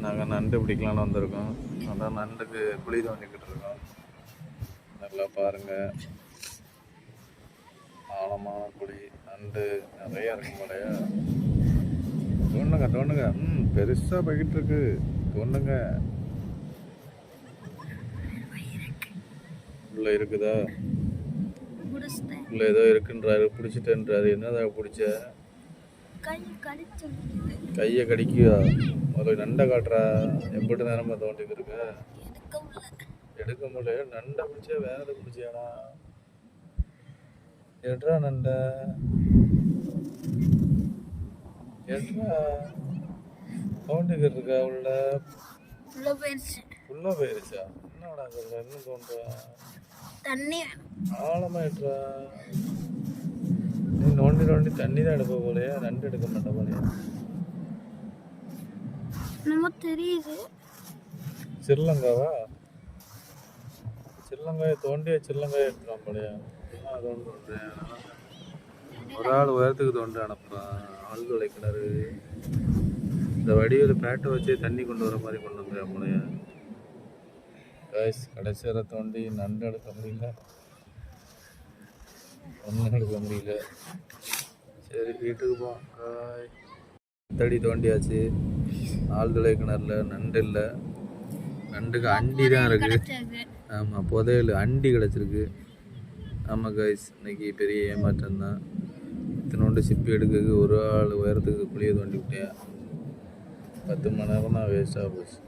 நாங்கள் நண்டு பிடிக்கலான்னு வந்திருக்கோம். அதான் நண்டுக்கு குழி தோண்டிக்கிட்டு இருக்கோம். நல்லா பாருங்கள், ஆழமான குழி. நண்டு நிறையா இருக்கும் போலையா. தோண்டுங்க தோண்டுங்க. பெருசாக போய்கிட்டு இருக்கு. தோண்டுங்க. உள்ள இருக்குதா? உள்ள ஏதோ இருக்குன்றாரு. பிடிச்சிட்டேன்றாரு. என்னதான் பிடிச்ச? கையை கடிக்குதா? முதல்ல நண்டை காட்டுறா. எப்படி நேரமா தோண்டிட்டு இருக்க? எடுக்க முடியல. நண்டை பிடிச்சா வேற எதை பிடிச்சியாடா? எடுறா நண்டை. எடுறா. தோண்டிக்கிட்டு இருக்கா உள்ள? உள்ள போயிருச்சா? என்னடா சொல்ற? இன்னும் தோன்றா? தண்ணி ஆழமா எடுறா. நீ நோண்டி நோண்டி தண்ணி தான் எடுப்ப போலையா? நண்டு எடுக்க மாட்ட போலையா? தெரியுது. சிறிலங்காவா? சிறிலங்காயை தோண்டிய சிறிலங்காயை எடுத்துறான் போலையா? ஒரு ஆள் உயரத்துக்கு தோண்டி அனுப்புறான். ஆழ்துளை கிணறு. இந்த வடிவில் பேட்டை வச்சு தண்ணி கொண்டு வர மாதிரி கொண்டு வந்துடுறா போலையா? கடைசி வரை தோண்டி நண்டு எடுக்க முடியல, ஒன்றும் எடுக்க முடியல. சரி, வீட்டுக்கு போ. தடி தோண்டியாச்சு. ஆழ்துளை கிணறுல நண்டு இல்லை. நண்டுக்கு அண்டி தான் இருக்கு. ஆமாம், புதையல் அண்டி கிடச்சிருக்கு. ஆமாம் கைஸ், இன்னைக்கு பெரிய ஏமாற்றம் தான். இத்தனோண்டு சிப்பி எடுக்கிறதுக்கு ஒரு ஆள் உயரத்துக்கு குழியை தோண்டி விட்டேன். 10 மணி நேரம் தான் வேஸ்ட்டாக போச்சு.